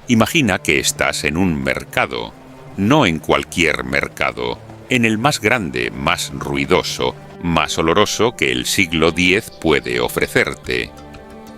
Imagina que estás en un mercado, no en cualquier mercado, en el más grande, más ruidoso, más oloroso que el siglo X puede ofrecerte.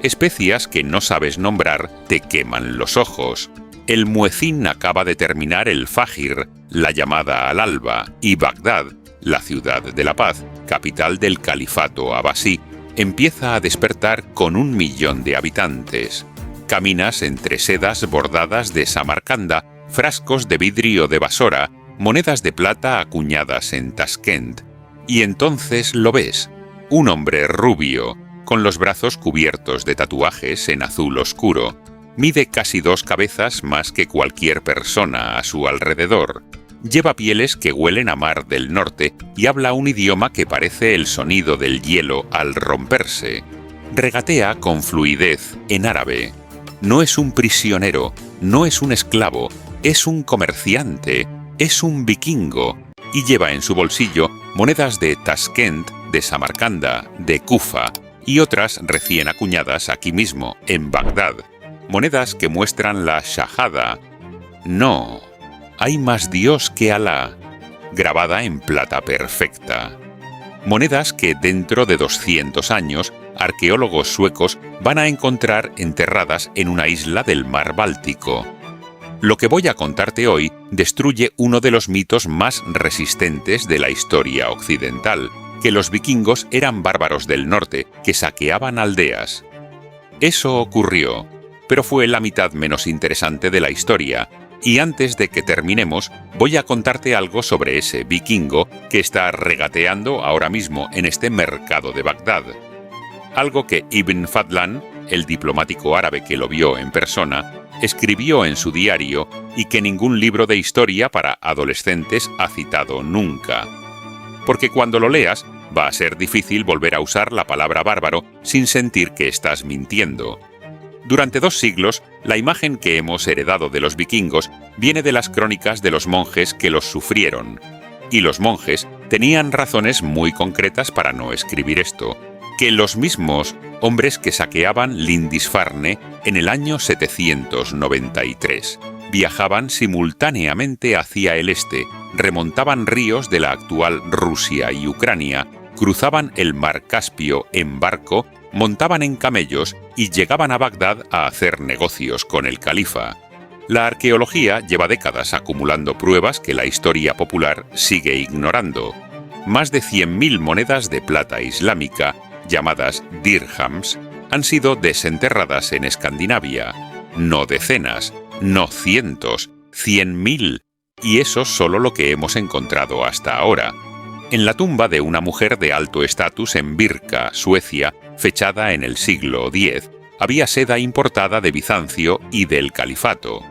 Especias que no sabes nombrar te queman los ojos. El muecín acaba de terminar el Fajr, la llamada al alba, y Bagdad, la ciudad de la paz, capital del califato abasí, empieza a despertar con 1 millón de habitantes. Caminas entre sedas bordadas de Samarcanda, frascos de vidrio de Basora, monedas de plata acuñadas en Taskent. Y entonces lo ves, un hombre rubio, con los brazos cubiertos de tatuajes en azul oscuro. Mide casi 2 cabezas más que cualquier persona a su alrededor. Lleva pieles que huelen a mar del norte y habla un idioma que parece el sonido del hielo al romperse. Regatea con fluidez en árabe. No es un prisionero, no es un esclavo, es un comerciante, es un vikingo, y lleva en su bolsillo monedas de Taskent, de Samarcanda, de Kufa y otras recién acuñadas aquí mismo, en Bagdad. Monedas que muestran la shahada. No, hay más Dios que Alá, grabada en plata perfecta. Monedas que dentro de 200 años arqueólogos suecos van a encontrar enterradas en una isla del mar Báltico. Lo que voy a contarte hoy destruye uno de los mitos más resistentes de la historia occidental, que los vikingos eran bárbaros del norte que saqueaban aldeas. Eso ocurrió, pero fue la mitad menos interesante de la historia, y antes de que terminemos voy a contarte algo sobre ese vikingo que está regateando ahora mismo en este mercado de Bagdad. Algo que Ibn Fadlan, el diplomático árabe que lo vio en persona, escribió en su diario y que ningún libro de historia para adolescentes ha citado nunca. Porque cuando lo leas, va a ser difícil volver a usar la palabra bárbaro sin sentir que estás mintiendo. Durante 2 siglos, la imagen que hemos heredado de los vikingos viene de las crónicas de los monjes que los sufrieron. Y los monjes tenían razones muy concretas para no escribir esto, que los mismos hombres que saqueaban Lindisfarne en el año 793. Viajaban simultáneamente hacia el este, remontaban ríos de la actual Rusia y Ucrania, cruzaban el mar Caspio en barco, montaban en camellos y llegaban a Bagdad a hacer negocios con el califa. La arqueología lleva décadas acumulando pruebas que la historia popular sigue ignorando. Más de 100.000 monedas de plata islámica, llamadas dirhams, han sido desenterradas en Escandinavia. No decenas, no cientos, 100.000. Y eso solo lo que hemos encontrado hasta ahora. En la tumba de una mujer de alto estatus en Birka, Suecia, fechada en el siglo X, había seda importada de Bizancio y del Califato.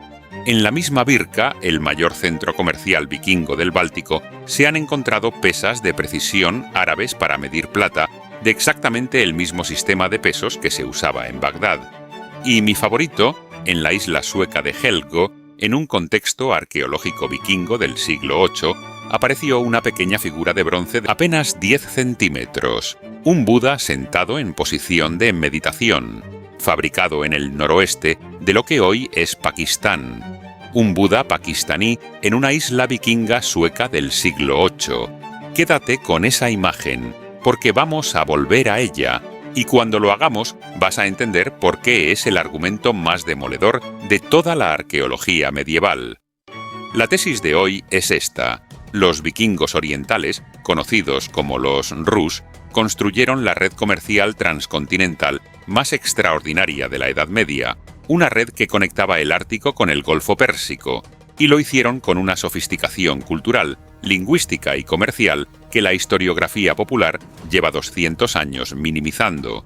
En la misma Birka, el mayor centro comercial vikingo del Báltico, se han encontrado pesas de precisión árabes para medir plata, de exactamente el mismo sistema de pesos que se usaba en Bagdad. Y mi favorito, en la isla sueca de Helgo, en un contexto arqueológico vikingo del siglo VIII, apareció una pequeña figura de bronce de apenas 10 centímetros, un Buda sentado en posición de meditación, fabricado en el noroeste de lo que hoy es Pakistán. Un Buda pakistaní en una isla vikinga sueca del siglo VIII. Quédate con esa imagen, porque vamos a volver a ella, y cuando lo hagamos vas a entender por qué es el argumento más demoledor de toda la arqueología medieval. La tesis de hoy es esta: los vikingos orientales, conocidos como los Rus, construyeron la red comercial transcontinental más extraordinaria de la Edad Media, una red que conectaba el Ártico con el Golfo Pérsico, y lo hicieron con una sofisticación cultural, lingüística y comercial que la historiografía popular lleva 200 años minimizando.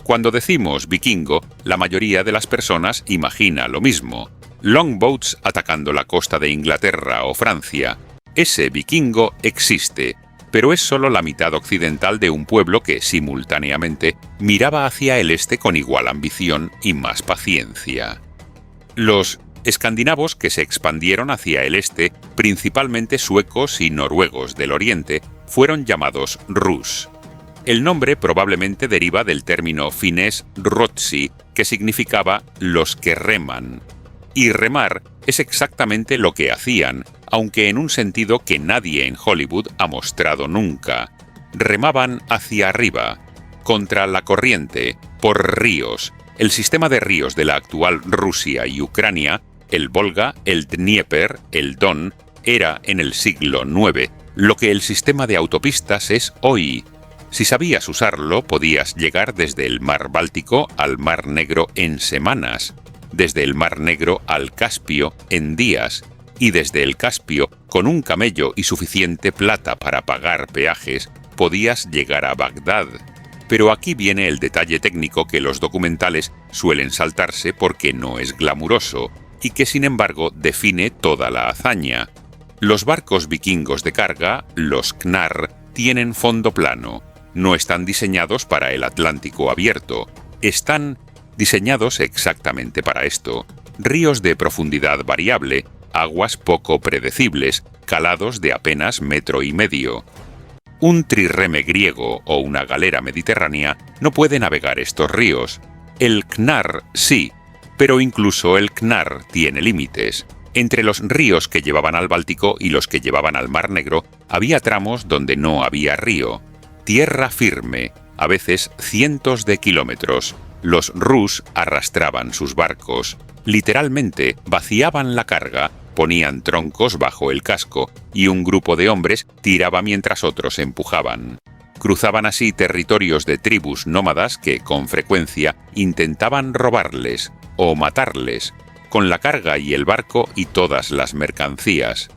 Cuando decimos vikingo, la mayoría de las personas imagina lo mismo: longboats atacando la costa de Inglaterra o Francia. Ese vikingo existe, pero es solo la mitad occidental de un pueblo que, simultáneamente, miraba hacia el este con igual ambición y más paciencia. Los escandinavos que se expandieron hacia el este, principalmente suecos y noruegos del oriente, fueron llamados Rus. El nombre probablemente deriva del término finés rotsi, que significaba los que reman. Y remar es exactamente lo que hacían, aunque en un sentido que nadie en Hollywood ha mostrado nunca. Remaban hacia arriba, contra la corriente, por ríos. El sistema de ríos de la actual Rusia y Ucrania, el Volga, el Dnieper, el Don, era en el siglo IX, lo que el sistema de autopistas es hoy. Si sabías usarlo, podías llegar desde el mar Báltico al mar Negro en semanas, desde el mar Negro al Caspio en días, y desde el Caspio, con un camello y suficiente plata para pagar peajes, podías llegar a Bagdad. Pero aquí viene el detalle técnico que los documentales suelen saltarse porque no es glamuroso, y que sin embargo define toda la hazaña. Los barcos vikingos de carga, los Knarr, tienen fondo plano. No están diseñados para el Atlántico abierto. Están diseñados exactamente para esto. Ríos de profundidad variable, aguas poco predecibles, calados de apenas 1,5 metros. Un trirreme griego o una galera mediterránea no puede navegar estos ríos. El Knarr sí, pero incluso el Knarr tiene límites. Entre los ríos que llevaban al Báltico y los que llevaban al Mar Negro había tramos donde no había río. Tierra firme, a veces cientos de kilómetros. Los Rus arrastraban sus barcos. Literalmente vaciaban la carga, ponían troncos bajo el casco y un grupo de hombres tiraba mientras otros empujaban. Cruzaban así territorios de tribus nómadas que, con frecuencia, intentaban robarles o matarles, con la carga y el barco y todas las mercancías.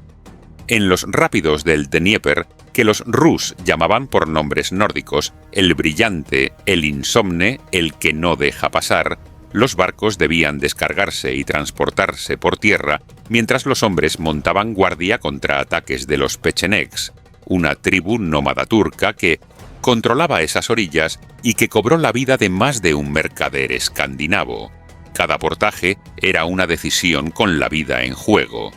En los rápidos del Dnieper, que los Rus llamaban por nombres nórdicos, el Brillante, el Insomne, el que no deja pasar, los barcos debían descargarse y transportarse por tierra, mientras los hombres montaban guardia contra ataques de los Pecheneks, una tribu nómada turca que controlaba esas orillas y que cobró la vida de más de un mercader escandinavo. Cada portaje era una decisión con la vida en juego.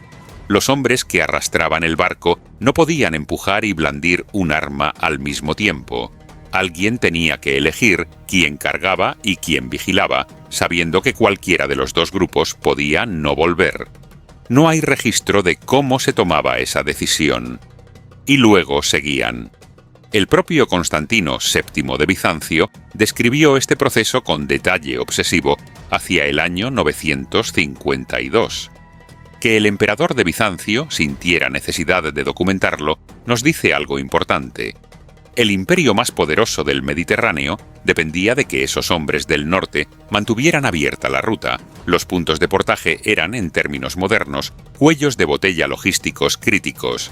Los hombres que arrastraban el barco no podían empujar y blandir un arma al mismo tiempo. Alguien tenía que elegir quién cargaba y quién vigilaba, sabiendo que cualquiera de los dos grupos podía no volver. No hay registro de cómo se tomaba esa decisión. Y luego seguían. El propio Constantino VII de Bizancio describió este proceso con detalle obsesivo hacia el año 952. Que el emperador de Bizancio sintiera necesidad de documentarlo nos dice algo importante. El imperio más poderoso del Mediterráneo dependía de que esos hombres del norte mantuvieran abierta la ruta. Los puntos de portaje eran, en términos modernos, cuellos de botella logísticos críticos.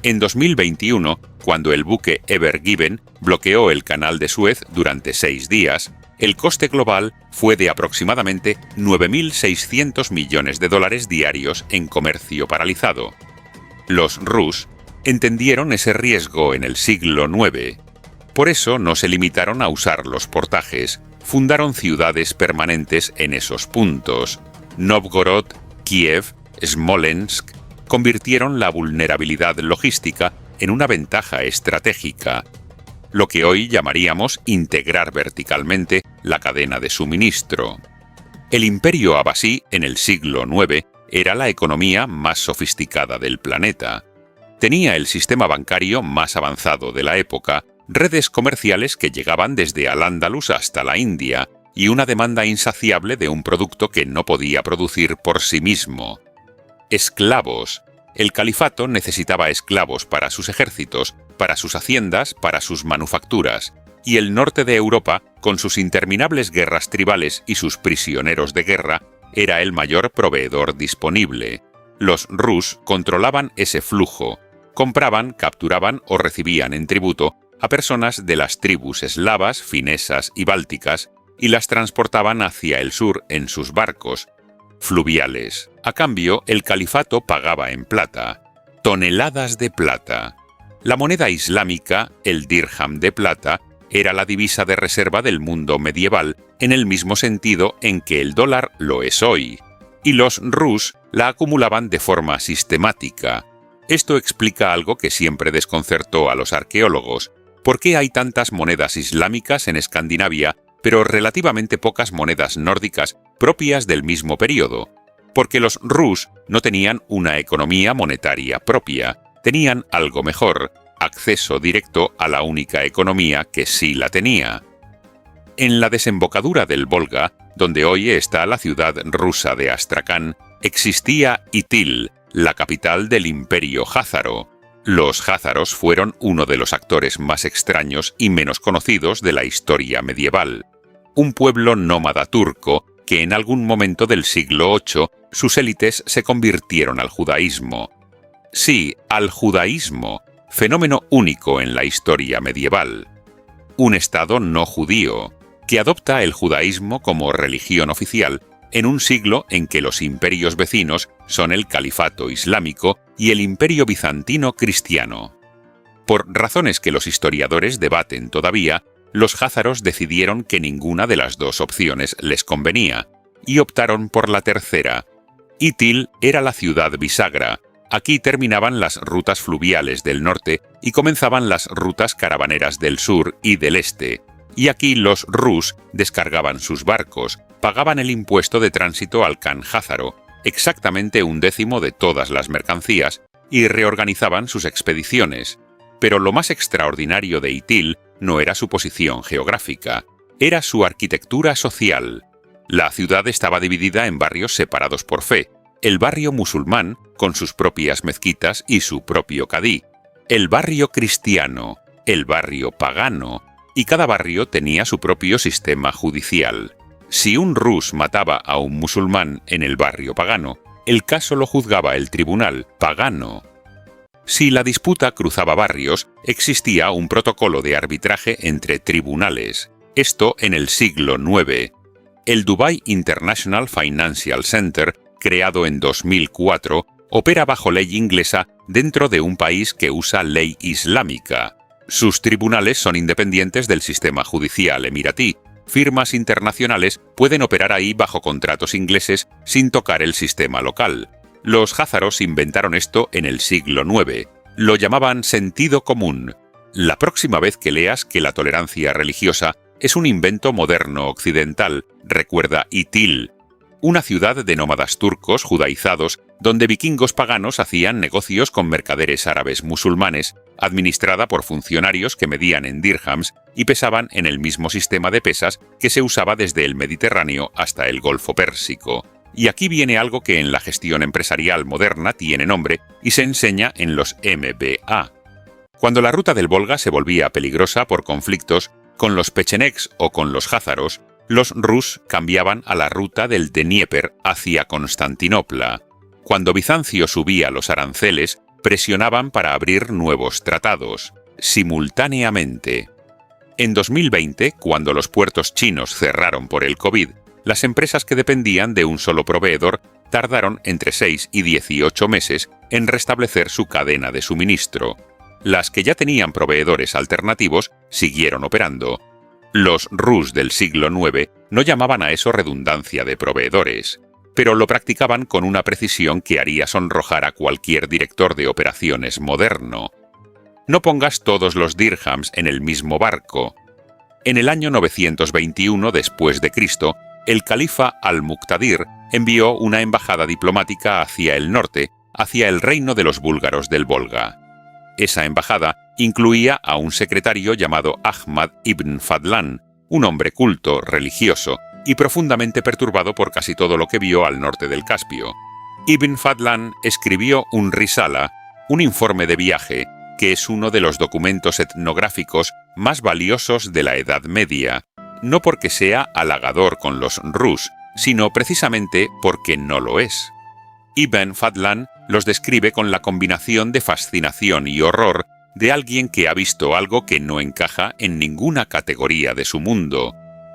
En 2021, cuando el buque Ever Given bloqueó el canal de Suez durante 6 días, el coste global fue de aproximadamente 9.600 millones de dólares diarios en comercio paralizado. Los Rus entendieron ese riesgo en el siglo IX. Por eso no se limitaron a usar los portajes, fundaron ciudades permanentes en esos puntos. Novgorod, Kiev, Smolensk convirtieron la vulnerabilidad logística en una ventaja estratégica, lo que hoy llamaríamos integrar verticalmente la cadena de suministro. El imperio abasí en el siglo IX era la economía más sofisticada del planeta. Tenía el sistema bancario más avanzado de la época, redes comerciales que llegaban desde Al-Ándalus hasta la India y una demanda insaciable de un producto que no podía producir por sí mismo. Esclavos. El califato necesitaba esclavos para sus ejércitos, para sus haciendas, para sus manufacturas, y el norte de Europa, con sus interminables guerras tribales y sus prisioneros de guerra, era el mayor proveedor disponible. Los Rus controlaban ese flujo. Compraban, capturaban o recibían en tributo a personas de las tribus eslavas, finesas y bálticas y las transportaban hacia el sur en sus barcos fluviales. A cambio, el califato pagaba en plata, toneladas de plata. La moneda islámica, el dirham de plata, era la divisa de reserva del mundo medieval en el mismo sentido en que el dólar lo es hoy, y los Rus la acumulaban de forma sistemática. Esto explica algo que siempre desconcertó a los arqueólogos. ¿Por qué hay tantas monedas islámicas en Escandinavia, pero relativamente pocas monedas nórdicas propias del mismo período? porque los Rus no tenían una economía monetaria propia, tenían algo mejor, acceso directo a la única economía que sí la tenía. En la desembocadura del Volga, donde hoy está la ciudad rusa de Astracán, existía Itil, la capital del Imperio Házaro. Los házaros fueron uno de los actores más extraños y menos conocidos de la historia medieval. Un pueblo nómada turco que en algún momento del siglo VIII sus élites se convirtieron al judaísmo. Sí, al judaísmo, fenómeno único en la historia medieval. Un estado no judío, que adopta el judaísmo como religión oficial en un siglo en que los imperios vecinos son el califato islámico y el imperio bizantino cristiano. Por razones que los historiadores debaten todavía, los házaros decidieron que ninguna de las dos opciones les convenía, y optaron por la tercera. Itil era la ciudad bisagra. Aquí terminaban las rutas fluviales del norte y comenzaban las rutas caravaneras del sur y del este. Y aquí los Rus descargaban sus barcos, pagaban el impuesto de tránsito al Khan házaro, exactamente 1/10 de todas las mercancías, y reorganizaban sus expediciones. Pero lo más extraordinario de Itil no era su posición geográfica, era su arquitectura social. La ciudad estaba dividida en barrios separados por fe, el barrio musulmán, con sus propias mezquitas y su propio cadí, el barrio cristiano, el barrio pagano, y cada barrio tenía su propio sistema judicial. Si un rus mataba a un musulmán en el barrio pagano, el caso lo juzgaba el tribunal pagano. Si la disputa cruzaba barrios, existía un protocolo de arbitraje entre tribunales. Esto en el siglo IX. El Dubai International Financial Center, creado en 2004, opera bajo ley inglesa dentro de un país que usa ley islámica. Sus tribunales son independientes del sistema judicial emiratí. Firmas internacionales pueden operar ahí bajo contratos ingleses sin tocar el sistema local. Los házaros inventaron esto en el siglo IX. Lo llamaban sentido común. La próxima vez que leas que la tolerancia religiosa es un invento moderno occidental, recuerda Itil, una ciudad de nómadas turcos judaizados donde vikingos paganos hacían negocios con mercaderes árabes musulmanes, administrada por funcionarios que medían en dirhams y pesaban en el mismo sistema de pesas que se usaba desde el Mediterráneo hasta el Golfo Pérsico. Y aquí viene algo que en la gestión empresarial moderna tiene nombre y se enseña en los MBA. Cuando la ruta del Volga se volvía peligrosa por conflictos con los pechenegos o con los házaros, los Rus cambiaban a la ruta del Dnieper hacia Constantinopla. Cuando Bizancio subía los aranceles, presionaban para abrir nuevos tratados, simultáneamente. En 2020, cuando los puertos chinos cerraron por el COVID, las empresas que dependían de un solo proveedor tardaron entre 6 y 18 meses en restablecer su cadena de suministro. Las que ya tenían proveedores alternativos siguieron operando. Los Rus del siglo IX no llamaban a eso redundancia de proveedores, pero lo practicaban con una precisión que haría sonrojar a cualquier director de operaciones moderno. No pongas todos los dirhams en el mismo barco. En el año 921 después de Cristo, el califa al-Muqtadir envió una embajada diplomática hacia el norte, hacia el reino de los búlgaros del Volga. Esa embajada incluía a un secretario llamado Ahmad ibn Fadlan, un hombre culto, religioso y profundamente perturbado por casi todo lo que vio al norte del Caspio. Ibn Fadlan escribió un risala, un informe de viaje, que es uno de los documentos etnográficos más valiosos de la Edad Media, no porque sea halagador con los Rus, sino precisamente porque no lo es. Ibn Fadlan los describe con la combinación de fascinación y horror de alguien que ha visto algo que no encaja en ninguna categoría de su mundo,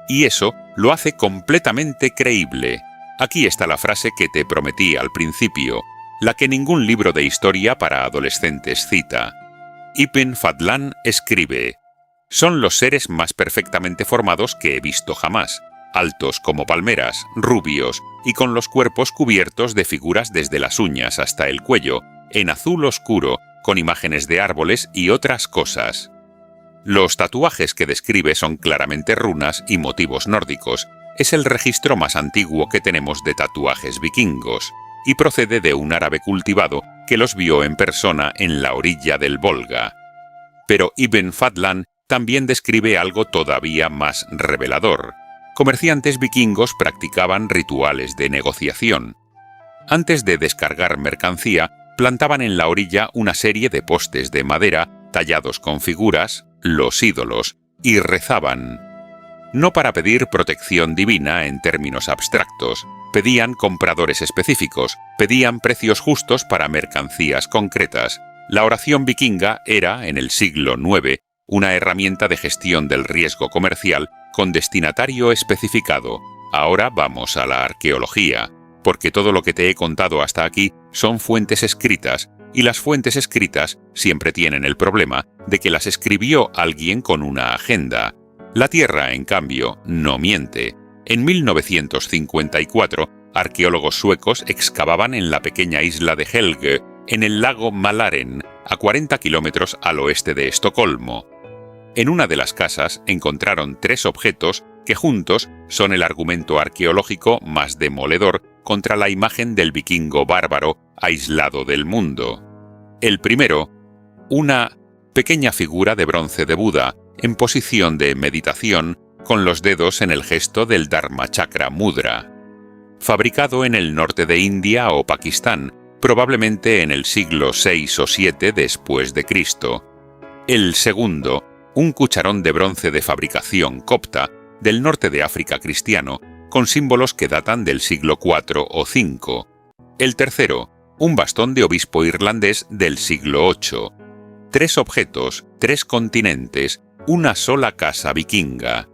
y eso lo hace completamente creíble. Aquí está la frase que te prometí al principio, la que ningún libro de historia para adolescentes cita. Ibn Fadlan escribe: «Son los seres más perfectamente formados que he visto jamás, altos como palmeras, rubios y con los cuerpos cubiertos de figuras desde las uñas hasta el cuello, en azul oscuro, con imágenes de árboles y otras cosas». Los tatuajes que describe son claramente runas y motivos nórdicos, es el registro más antiguo que tenemos de tatuajes vikingos, y procede de un árabe cultivado que los vio en persona en la orilla del Volga. Pero Ibn Fadlan también describe algo todavía más revelador. Comerciantes vikingos practicaban rituales de negociación. Antes de descargar mercancía, plantaban en la orilla una serie de postes de madera tallados con figuras, los ídolos, y rezaban. No para pedir protección divina en términos abstractos, pedían compradores específicos, pedían precios justos para mercancías concretas. La oración vikinga era, en el siglo IX, una herramienta de gestión del riesgo comercial con destinatario especificado. Ahora vamos a la arqueología, porque todo lo que te he contado hasta aquí son fuentes escritas, y las fuentes escritas siempre tienen el problema de que las escribió alguien con una agenda. La Tierra, en cambio, no miente. En 1954, arqueólogos suecos excavaban en la pequeña isla de Helge, en el lago Malaren, a 40 kilómetros al oeste de Estocolmo. En una de las casas encontraron 3 objetos que juntos son el argumento arqueológico más demoledor contra la imagen del vikingo bárbaro aislado del mundo. El primero, una pequeña figura de bronce de Buda en posición de meditación con los dedos en el gesto del Dharma Chakra Mudra. Fabricado en el norte de India o Pakistán, probablemente en el siglo VI o VII después de Cristo. El segundo, un cucharón de bronce de fabricación copta del norte de África cristiano, con símbolos que datan del siglo IV o V. El tercero, un bastón de obispo irlandés del siglo VIII. 3 objetos, 3 continentes, una sola casa vikinga.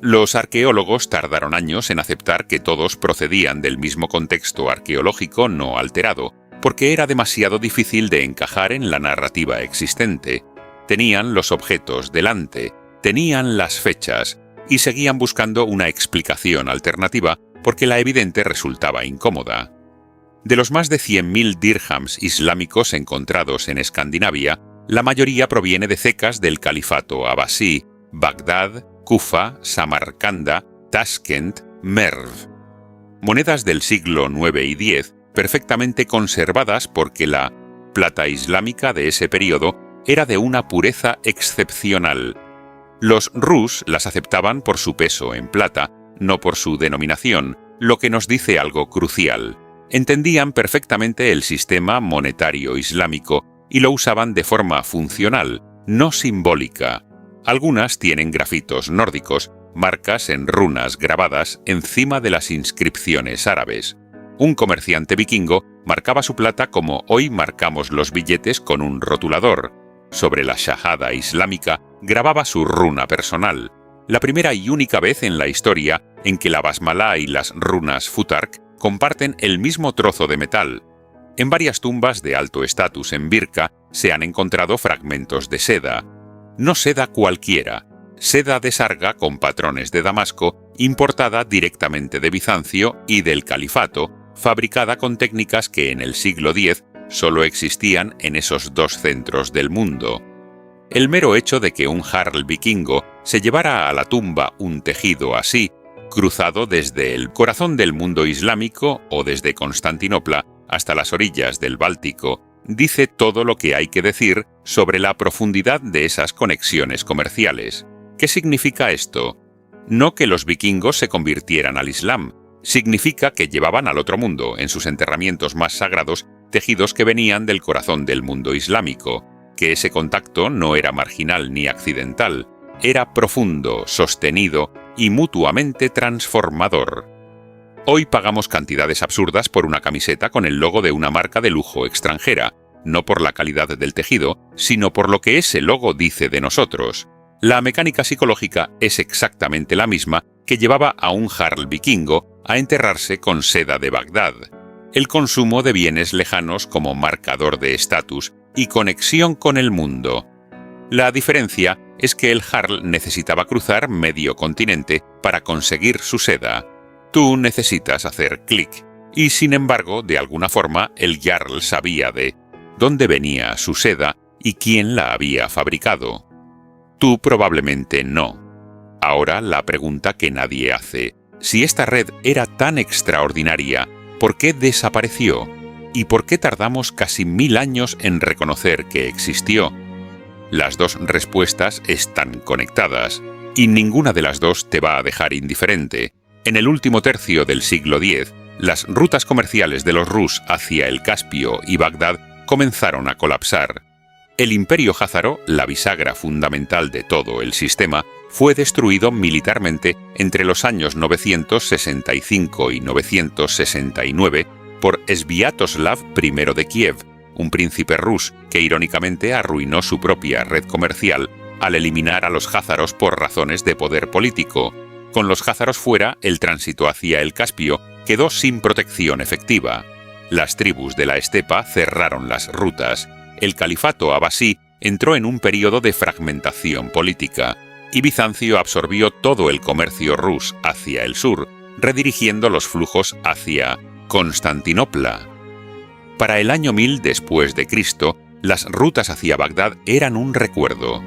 Los arqueólogos tardaron años en aceptar que todos procedían del mismo contexto arqueológico no alterado, porque era demasiado difícil de encajar en la narrativa existente. Tenían los objetos delante, tenían las fechas, y seguían buscando una explicación alternativa porque la evidente resultaba incómoda. De los más de 100.000 dirhams islámicos encontrados en Escandinavia, la mayoría proviene de cecas del califato abasí, Bagdad, Kufa, Samarcanda, Tashkent, Merv. Monedas del siglo IX y X, perfectamente conservadas porque la plata islámica de ese periodo era de una pureza excepcional. Los rus las aceptaban por su peso en plata, no por su denominación, lo que nos dice algo crucial. Entendían perfectamente el sistema monetario islámico y lo usaban de forma funcional, no simbólica. Algunas tienen grafitos nórdicos, marcas en runas grabadas encima de las inscripciones árabes. Un comerciante vikingo marcaba su plata como hoy marcamos los billetes con un rotulador. Sobre la shahada islámica grababa su runa personal, la primera y única vez en la historia en que la basmalá y las runas futark comparten el mismo trozo de metal. En varias tumbas de alto estatus en Birka se han encontrado fragmentos de seda. No seda cualquiera, seda de sarga con patrones de Damasco, importada directamente de Bizancio y del Califato, fabricada con técnicas que en el siglo X solo existían en esos 2 centros del mundo. El mero hecho de que un jarl vikingo se llevara a la tumba un tejido así, cruzado desde el corazón del mundo islámico o desde Constantinopla hasta las orillas del Báltico, dice todo lo que hay que decir sobre la profundidad de esas conexiones comerciales. ¿Qué significa esto? No que los vikingos se convirtieran al Islam, significa que llevaban al otro mundo, en sus enterramientos más sagrados, tejidos que venían del corazón del mundo islámico, que ese contacto no era marginal ni accidental, era profundo, sostenido y mutuamente transformador. Hoy pagamos cantidades absurdas por una camiseta con el logo de una marca de lujo extranjera, no por la calidad del tejido, sino por lo que ese logo dice de nosotros. La mecánica psicológica es exactamente la misma que llevaba a un jarl vikingo a enterrarse con seda de Bagdad. El consumo de bienes lejanos como marcador de estatus y conexión con el mundo. La diferencia es que el jarl necesitaba cruzar medio continente para conseguir su seda. Tú necesitas hacer clic, y sin embargo, de alguna forma, el jarl sabía de dónde venía su seda y quién la había fabricado. Tú probablemente no. Ahora la pregunta que nadie hace: Si esta red era tan extraordinaria, ¿por qué desapareció? ¿Y por qué tardamos casi 1000 años en reconocer que existió? Las dos respuestas están conectadas, y ninguna de las dos te va a dejar indiferente. En el último tercio del siglo X, las rutas comerciales de los Rus hacia el Caspio y Bagdad comenzaron a colapsar. El imperio házaro, la bisagra fundamental de todo el sistema, fue destruido militarmente entre los años 965 y 969 por Sviatoslav I de Kiev, un príncipe rus que irónicamente arruinó su propia red comercial al eliminar a los házaros por razones de poder político. Con los házaros fuera, el tránsito hacia el Caspio quedó sin protección efectiva. Las tribus de la estepa cerraron las rutas. El califato abasí entró en un período de fragmentación política, y Bizancio absorbió todo el comercio rus hacia el sur, redirigiendo los flujos hacia Constantinopla. Para el año 1000 después de Cristo, las rutas hacia Bagdad eran un recuerdo.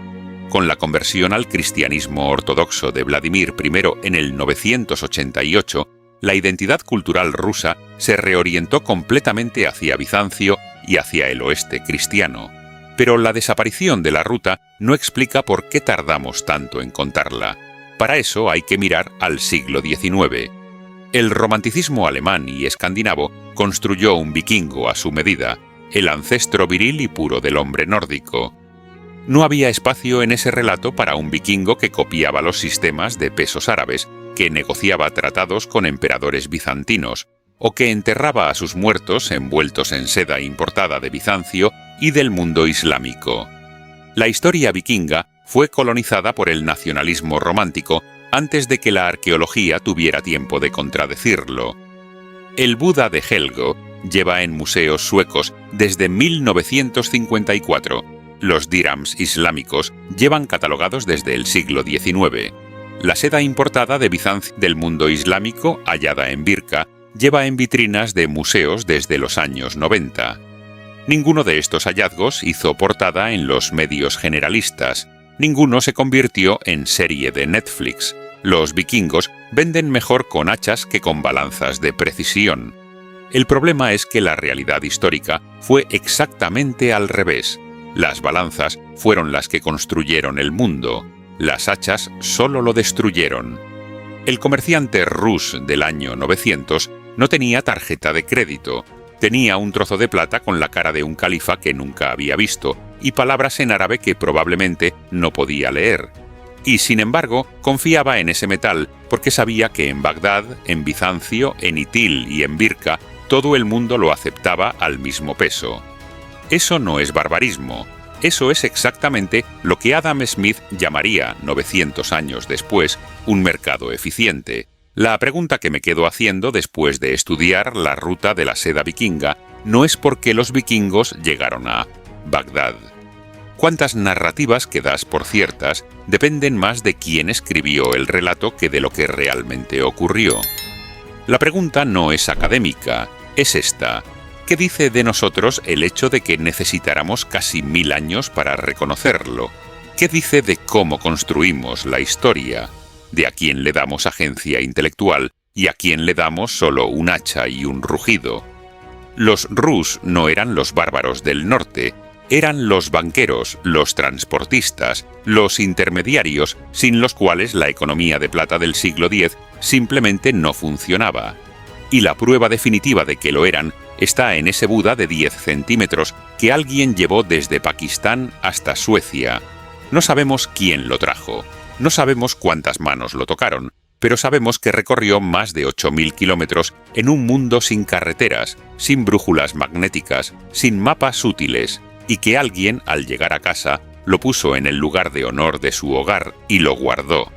Con la conversión al cristianismo ortodoxo de Vladimir I en el 988, la identidad cultural rusa se reorientó completamente hacia Bizancio y hacia el oeste cristiano. Pero la desaparición de la ruta no explica por qué tardamos tanto en contarla. Para eso hay que mirar al siglo XIX. El romanticismo alemán y escandinavo construyó un vikingo a su medida, el ancestro viril y puro del hombre nórdico. No había espacio en ese relato para un vikingo que copiaba los sistemas de pesos árabes, que negociaba tratados con emperadores bizantinos, o que enterraba a sus muertos envueltos en seda importada de Bizancio y del mundo islámico. La historia vikinga fue colonizada por el nacionalismo romántico antes de que la arqueología tuviera tiempo de contradecirlo. El Buda de Helgo lleva en museos suecos desde 1954. Los dirhams islámicos llevan catalogados desde el siglo XIX. La seda importada de Bizancio del mundo islámico, hallada en Birka, lleva en vitrinas de museos desde los años 90. Ninguno de estos hallazgos hizo portada en los medios generalistas. Ninguno se convirtió en serie de Netflix. Los vikingos venden mejor con hachas que con balanzas de precisión. El problema es que la realidad histórica fue exactamente al revés. Las balanzas fueron las que construyeron el mundo. Las hachas solo lo destruyeron. El comerciante rus del año 900 no tenía tarjeta de crédito. Tenía un trozo de plata con la cara de un califa que nunca había visto y palabras en árabe que probablemente no podía leer. Y sin embargo, confiaba en ese metal porque sabía que en Bagdad, en Bizancio, en Itil y en Birka, todo el mundo lo aceptaba al mismo peso. Eso no es barbarismo. Eso es exactamente lo que Adam Smith llamaría, 900 años después, un mercado eficiente. La pregunta que me quedo haciendo después de estudiar la ruta de la seda vikinga no es por qué los vikingos llegaron a Bagdad. Cuántas narrativas que das por ciertas dependen más de quién escribió el relato que de lo que realmente ocurrió. La pregunta no es académica, es esta. ¿Qué dice de nosotros el hecho de que necesitáramos casi 1000 años para reconocerlo? ¿Qué dice de cómo construimos la historia? ¿De a quién le damos agencia intelectual y a quién le damos solo un hacha y un rugido? Los rus no eran los bárbaros del norte, eran los banqueros, los transportistas, los intermediarios, sin los cuales la economía de plata del siglo X simplemente no funcionaba. Y la prueba definitiva de que lo eran está en ese Buda de 10 centímetros que alguien llevó desde Pakistán hasta Suecia. No sabemos quién lo trajo, no sabemos cuántas manos lo tocaron, pero sabemos que recorrió más de 8000 kilómetros en un mundo sin carreteras, sin brújulas magnéticas, sin mapas útiles, y que alguien, al llegar a casa, lo puso en el lugar de honor de su hogar y lo guardó.